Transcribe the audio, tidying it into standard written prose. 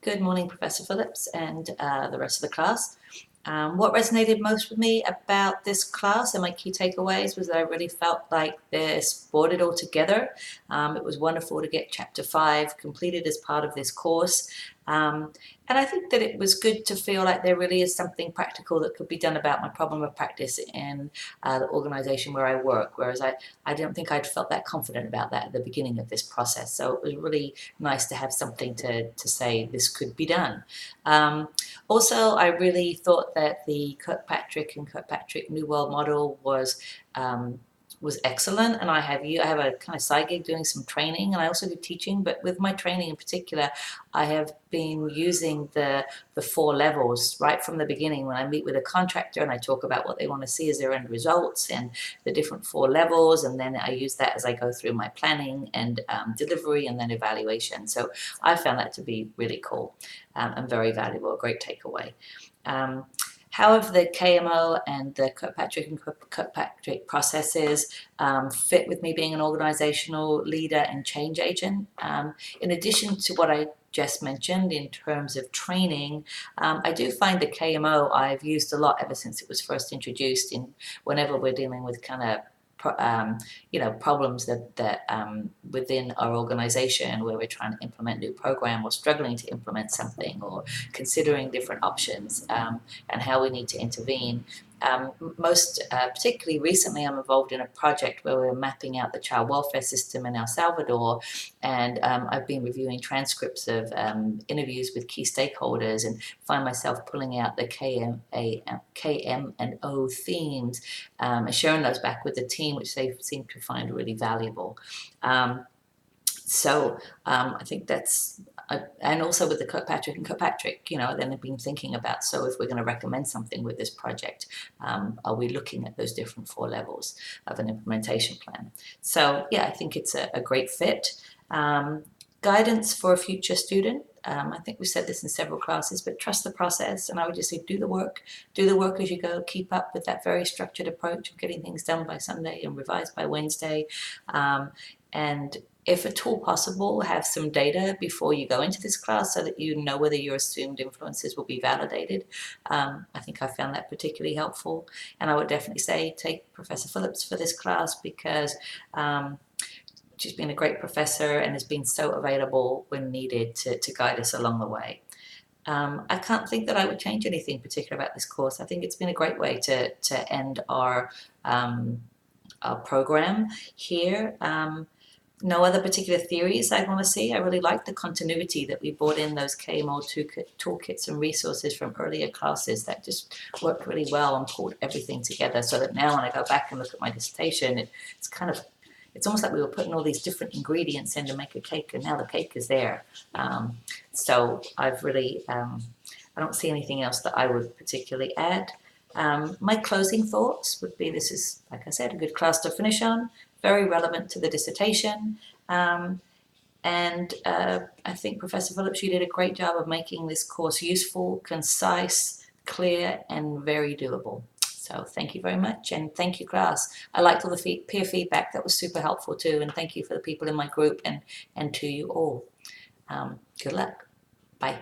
Good morning, Professor Phillips and the rest of the class. What resonated most with me about this class and my key takeaways was that I really felt like this brought it all together. It was wonderful to get Chapter 5 completed as part of this course. And I think that it was good to feel like there really is something practical that could be done about my problem of practice in the organization where I work, whereas I don't think I'd felt that confident about that at the beginning of this process. So it was really nice to have something to say this could be done. Also, I really thought that the Kirkpatrick and Kirkpatrick New World model was excellent, and I have a kind of side gig doing some training, and I also do teaching. But with my training in particular, I have been using the 4 levels right from the beginning when I meet with a contractor and I talk about what they want to see as their end results and the different 4 levels, and then I use that as I go through my planning and delivery and then evaluation. So I found that to be really cool and very valuable, a great takeaway. However, the KMO and the Kirkpatrick and Kirkpatrick processes fit with me being an organizational leader and change agent. In addition to what I just mentioned in terms of training, I do find the KMO I've used a lot ever since it was first introduced in whenever we're dealing with kind of problems that within our organization where we're trying to implement a new program or struggling to implement something or considering different options and how we need to intervene. Most particularly recently, I'm involved in a project where we're mapping out the child welfare system in El Salvador, and I've been reviewing transcripts of interviews with key stakeholders and find myself pulling out the KM and O themes and sharing those back with the team, which they seem to find really valuable. So I think that's, and also with the Kirkpatrick and Kirkpatrick, then I've been thinking about, so if we're going to recommend something with this project, are we looking at those different 4 levels of an implementation plan? So yeah, I think it's a great fit. Guidance for a future student. I think we said this in several classes, but trust the process. And I would just say, do the work as you go, keep up with that very structured approach of getting things done by Sunday and revised by Wednesday. And if at all possible, have some data before you go into this class so that you know whether your assumed influences will be validated. I think I found that particularly helpful. And I would definitely say take Professor Phillips for this class because she's been a great professor and has been so available when needed to guide us along the way. I can't think that I would change anything particular about this course. I think it's been a great way to end our program here. No other particular theories I want to see. I really like the continuity that we brought in those KMO toolkits and resources from earlier classes that just worked really well and pulled everything together so that now when I go back and look at my dissertation, it's almost like we were putting all these different ingredients in to make a cake, and now the cake is there. So I've really, I don't see anything else that I would particularly add. My closing thoughts would be this is, like I said, a good class to finish on, very relevant to the dissertation. And I think Professor Phillips, you did a great job of making this course useful, concise, clear, and very doable. So thank you very much, and thank you, class. I liked all the peer feedback. That was super helpful too, and thank you for the people in my group and to you all. Good luck. Bye.